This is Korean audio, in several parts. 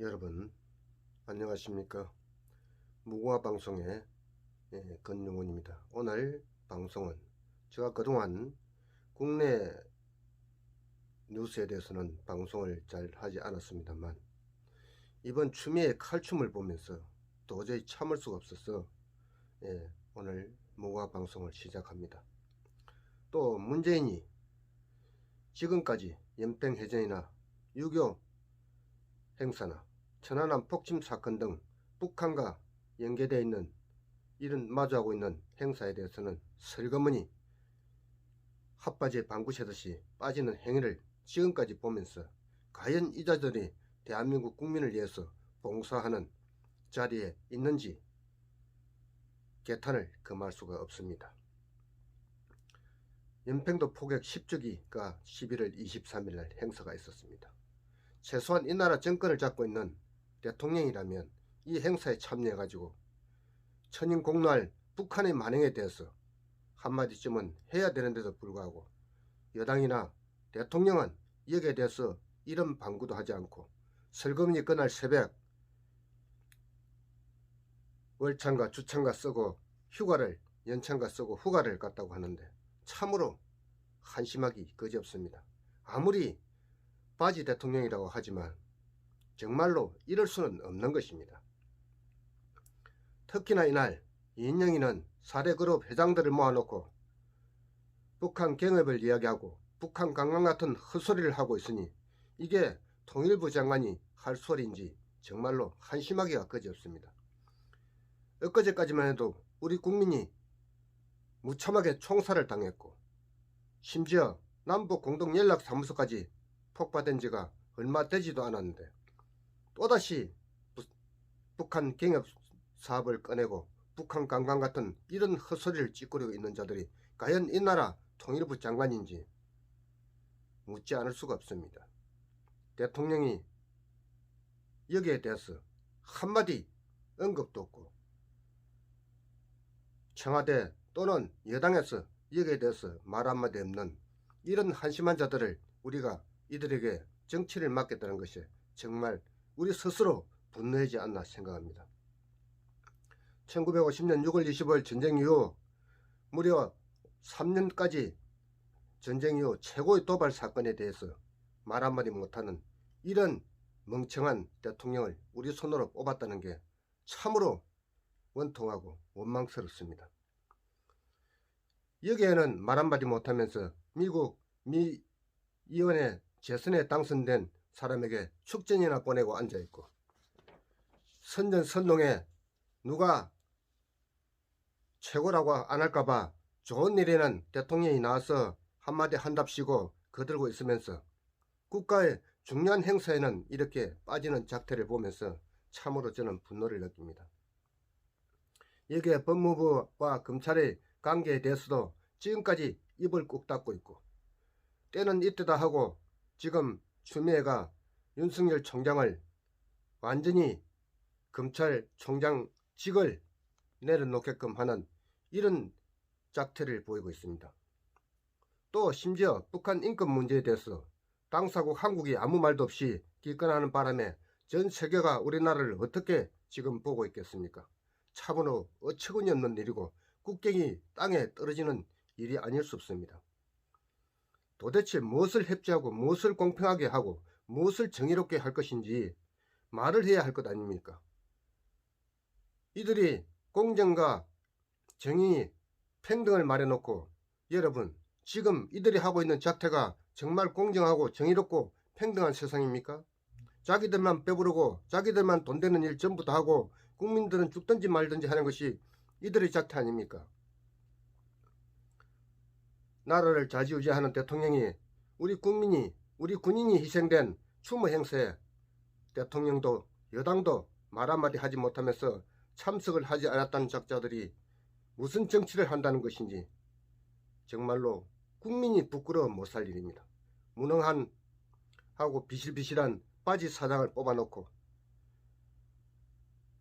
여러분 안녕하십니까. 무궁화방송의 건용훈입니다. 오늘 방송은 제가 그동안 국내 뉴스에 대해서는 방송을 잘 하지 않았습니다만 이번 추미애 칼춤을 보면서 도저히 참을 수가 없어서 오늘 무궁화방송을 시작합니다. 또 문재인이 지금까지 연평해전이나 6.25 행사나 천안함 폭침 사건 등 북한과 연계되어 있는 이런 마주하고 있는 행사에 대해서는 설거머니 핫바지에 방구 새듯이 빠지는 행위를 지금까지 보면서 과연 이 자들이 대한민국 국민을 위해서 봉사하는 자리에 있는지 개탄을 금할 수가 없습니다. 연평도 포격 10주기가 11월 23일 날 행사가 있었습니다. 최소한 이 나라 정권을 잡고 있는 대통령이라면 이 행사에 참여해가지고 천인공노할 북한의 만행에 대해서 한마디쯤은 해야 되는데도 불구하고 여당이나 대통령은 여기에 대해서 이런 방구도 하지 않고 설거머니 그날 새벽 월찬과 주찬과 쓰고 휴가를 연찬과 쓰고 휴가를 갔다고 하는데 참으로 한심하기 그지없습니다. 아무리 바지 대통령이라고 하지만 정말로 이럴 수는 없는 것입니다. 특히나 이날 이인영이는 4대 그룹 회장들을 모아놓고 북한 경협을 이야기하고 북한 강강 같은 헛소리를 하고 있으니 이게 통일부 장관이 할 소리인지 정말로 한심하기가 그지없습니다. 엊그제까지만 해도 우리 국민이 무참하게 총살을 당했고 심지어 남북 공동연락사무소까지 폭파된 지가 얼마 되지도 않았는데 또다시 북한 경협 사업을 꺼내고 북한 강강 같은 이런 헛소리를 찌끄리고 있는 자들이 과연 이 나라 통일부 장관인지 묻지 않을 수가 없습니다. 대통령이 여기에 대해서 한마디 언급도 없고 청와대 또는 여당에서 여기에 대해서 말 한마디 없는 이런 한심한 자들을 우리가 이들에게 정치를 맡겠다는 것이 정말 우리 스스로 분노하지 않나 생각합니다. 1950년 6월 25일 전쟁 이후 무려 3년까지 전쟁 이후 최고의 도발 사건에 대해서 말 한마디 못하는 이런 멍청한 대통령을 우리 손으로 뽑았다는 게 참으로 원통하고 원망스럽습니다. 여기에는 말 한마디 못하면서 미국 미 의원에 재선에 당선된 사람에게 축전이나 보내고 앉아있고 선전선동에 누가 최고라고 안 할까봐 좋은 일에는 대통령이 나와서 한마디 한답시고 거들고 있으면서 국가의 중요한 행사에는 이렇게 빠지는 작태를 보면서 참으로 저는 분노를 느낍니다. 여기에 법무부와 검찰의 관계에 대해서도 지금까지 입을 꾹 닫고 있고 때는 이때다 하고 지금 추미애가 윤석열 총장을 완전히 검찰총장직을 내려놓게끔 하는 이런 작태를 보이고 있습니다. 또 심지어 북한 인권 문제에 대해서 당사국 한국이 아무 말도 없이 기권하는 바람에 전 세계가 우리나라를 어떻게 지금 보고 있겠습니까? 참으로 어처구니 없는 일이고 국경이 땅에 떨어지는 일이 아닐 수 없습니다. 도대체 무엇을 협조하고 무엇을 공평하게 하고 무엇을 정의롭게 할 것인지 말을 해야 할 것 아닙니까? 이들이 공정과 정의, 평등을 말해놓고 여러분 지금 이들이 하고 있는 작태가 정말 공정하고 정의롭고 평등한 세상입니까? 자기들만 배부르고 자기들만 돈 되는 일 전부 다 하고 국민들은 죽든지 말든지 하는 것이 이들의 작태 아닙니까? 나라를 좌지우지하는 대통령이 우리 국민이 우리 군인이 희생된 추모 행사에 대통령도 여당도 말 한마디 하지 못하면서 참석을 하지 않았다는 작자들이 무슨 정치를 한다는 것인지 정말로 국민이 부끄러워 못 살 일입니다. 무능한 하고 비실비실한 바지 사장을 뽑아놓고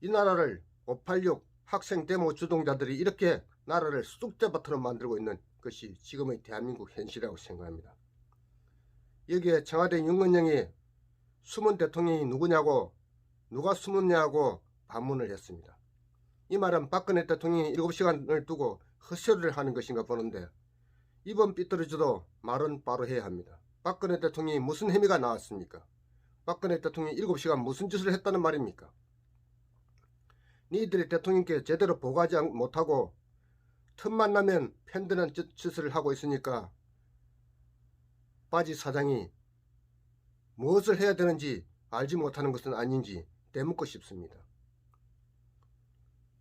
이 나라를 586 학생 데모 주동자들이 이렇게 나라를 쑥대밭으로 만들고 있는 것이 지금의 대한민국 현실이라고 생각합니다. 여기에 청와대 윤건영이 숨은 대통령이 누구냐고 누가 숨었냐고 반문을 했습니다. 이 말은 박근혜 대통령이 7시간을 두고 헛소리를 하는 것인가 보는데, 이번 삐뚤어져도 말은 바로 해야 합니다. 박근혜 대통령이 무슨 혐의가 나왔습니까? 박근혜 대통령이 7시간 무슨 짓을 했다는 말입니까? 니들이 대통령께 제대로 보고하지 못하고 틈만 나면 편드는 짓을 하고 있으니까 바지 사장이 무엇을 해야 되는지 알지 못하는 것은 아닌지 되묻고 싶습니다.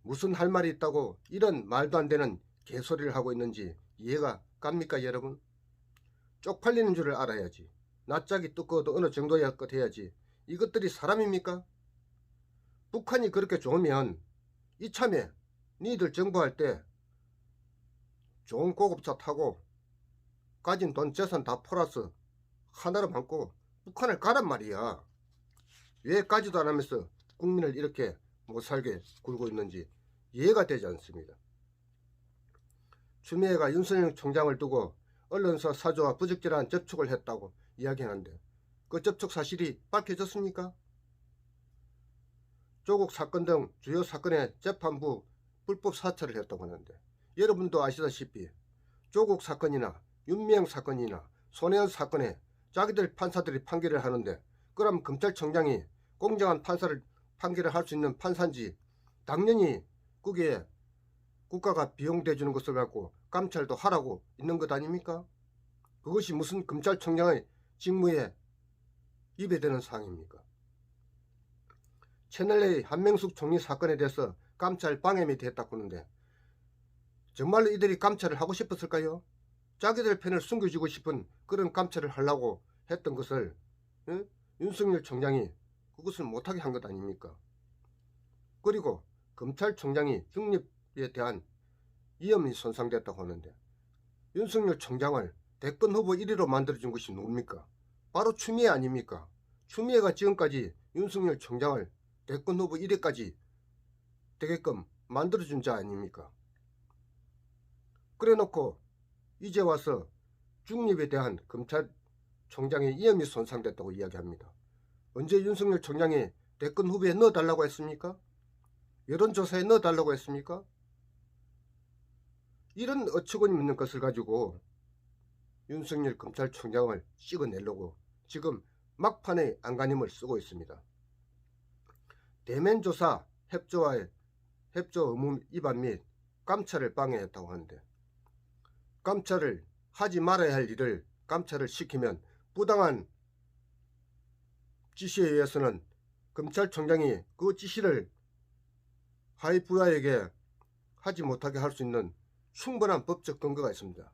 무슨 할 말이 있다고 이런 말도 안 되는 개소리를 하고 있는지 이해가 갑니까 여러분? 쪽팔리는 줄을 알아야지. 낯짝이 두꺼워도 어느 정도야 것 해야지. 이것들이 사람입니까? 북한이 그렇게 좋으면 이참에 니들 정부할 때 좋은 고급차 타고 가진 돈 재산 다 플러스 하나로 많고 북한을 가란 말이야. 왜 가지도 않으면서 국민을 이렇게 못살게 굴고 있는지 이해가 되지 않습니다. 추미애가 윤석열 총장을 두고 언론사 사조와 부적절한 접촉을 했다고 이야기하는데 그 접촉 사실이 밝혀졌습니까? 조국 사건 등 주요 사건의 재판부 불법 사찰을 했다고 하는데, 여러분도 아시다시피 조국 사건이나 윤미향 사건이나 손혜원 사건에 자기들 판사들이 판결을 하는데, 그럼 검찰총장이 공정한 판결을 할 수 있는 판사인지 당연히 거기에 국가가 비용 대주는 것을 갖고 감찰도 하라고 있는 것 아닙니까? 그것이 무슨 검찰총장의 직무에 위배되는 사항입니까? 채널A 한명숙 총리 사건에 대해서 감찰 방해이 됐다고 하는데, 정말로 이들이 감찰을 하고 싶었을까요? 자기들 편을 숨겨주고 싶은 그런 감찰을 하려고 했던 것을 윤석열 총장이 그것을 못하게 한 것 아닙니까? 그리고 검찰총장이 중립에 대한 위험이 손상됐다고 하는데, 윤석열 총장을 대권 후보 1위로 만들어준 것이 누굽니까? 바로 추미애 아닙니까? 추미애가 지금까지 윤석열 총장을 대권 후보 1위까지 되게끔 만들어준 자 아닙니까? 그래 놓고 이제 와서 중립에 대한 검찰총장의 위험이 손상됐다고 이야기합니다. 언제 윤석열 총장이 대권 후보에 넣어달라고 했습니까? 여론조사에 넣어달라고 했습니까? 이런 어처구니 없는 것을 가지고 윤석열 검찰총장을 찍어내려고 지금 막판의 안간힘을 쓰고 있습니다. 대면조사 협조 의무 위반 및 감찰을 방해했다고 하는데, 감찰을 하지 말아야 할 일을 감찰을 시키면 부당한 지시에 의해서는 검찰총장이 그 지시를 하위 부하에게 하지 못하게 할 수 있는 충분한 법적 근거가 있습니다.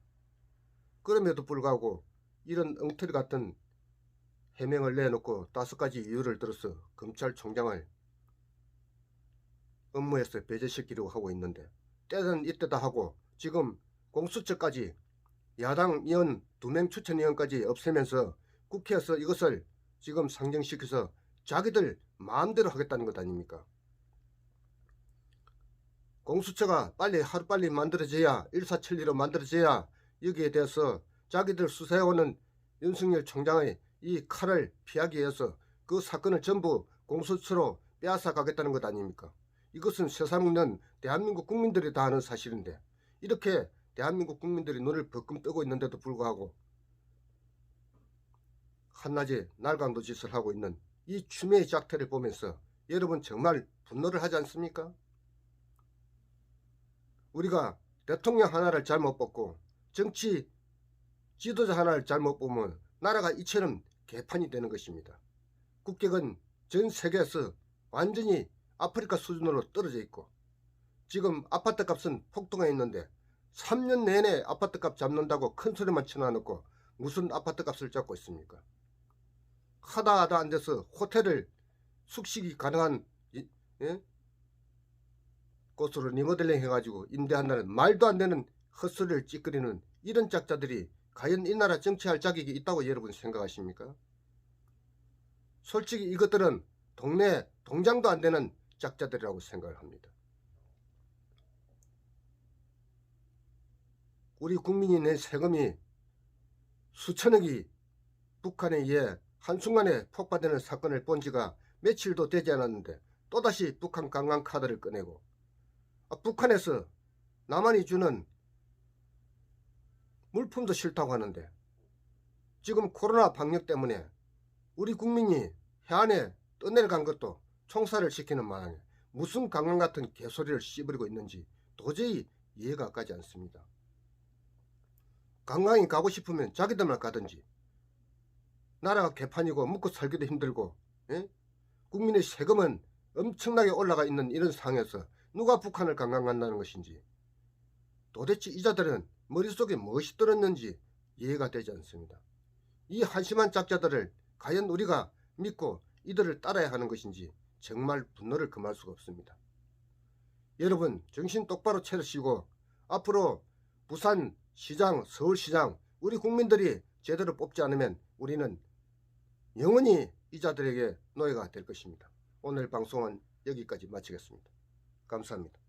그럼에도 불구하고 이런 엉터리 같은 해명을 내놓고 5가지 이유를 들어서 검찰총장을 업무에서 배제시키려고 하고 있는데, 때는 이때다 하고 지금 공수처까지 야당 의원 2명 추천위원까지 없애면서 국회에서 이것을 지금 상정시켜서 자기들 마음대로 하겠다는 것 아닙니까? 공수처가 빨리 하루빨리 만들어져야, 일사천리로 만들어져야 여기에 대해서 자기들 수사해오는 윤석열 총장의 이 칼을 피하기 위해서 그 사건을 전부 공수처로 빼앗아 가겠다는 것 아닙니까? 이것은 세상 있는 대한민국 국민들이 다 아는 사실인데, 이렇게 대한민국 국민들이 눈을 벌금 뜨고 있는데도 불구하고 한낮에 날강도 짓을 하고 있는 이 추미애 작태를 보면서 여러분 정말 분노를 하지 않습니까? 우리가 대통령 하나를 잘못 뽑고 정치 지도자 하나를 잘못 뽑으면 나라가 이처럼 개판이 되는 것입니다. 국격은 전 세계에서 완전히 아프리카 수준으로 떨어져 있고, 지금 아파트 값은 폭등해 있는데 3년 내내 아파트 값 잡는다고 큰 소리만 쳐놔놓고 무슨 아파트 값을 잡고 있습니까? 하다 안 돼서 호텔을 숙식이 가능한 곳으로 리모델링 해가지고 임대한다는 말도 안 되는 헛소리를 찌끄리는 이런 짝자들이 과연 이 나라 정치할 자격이 있다고 여러분 생각하십니까? 솔직히 이것들은 동네 동장도 안 되는 짝자들이라고 생각을 합니다. 우리 국민이 낸 세금이 수천억이 북한에 의해 한순간에 폭파되는 사건을 본 지가 며칠도 되지 않았는데 또다시 북한 관광 카드를 꺼내고 북한에서 남한이 주는 물품도 싫다고 하는데 지금 코로나 방역 때문에 우리 국민이 해안에 떠내려간 것도 총살을 시키는 마당에 무슨 관광 같은 개소리를 씨부리고 있는지 도저히 이해가 가지 않습니다. 관광이 가고 싶으면 자기들만 가든지, 나라가 개판이고 먹고 살기도 힘들고 국민의 세금은 엄청나게 올라가 있는 이런 상황에서 누가 북한을 관광 간다는 것인지, 도대체 이자들은 머릿속에 무엇이 들었는지 이해가 되지 않습니다. 이 한심한 작자들을 과연 우리가 믿고 이들을 따라야 하는 것인지 정말 분노를 금할 수가 없습니다. 여러분, 정신 똑바로 차리시고 앞으로 부산 시장, 서울시장 우리 국민들이 제대로 뽑지 않으면 우리는 영원히 이자들에게 노예가 될 것입니다. 오늘 방송은 여기까지 마치겠습니다. 감사합니다.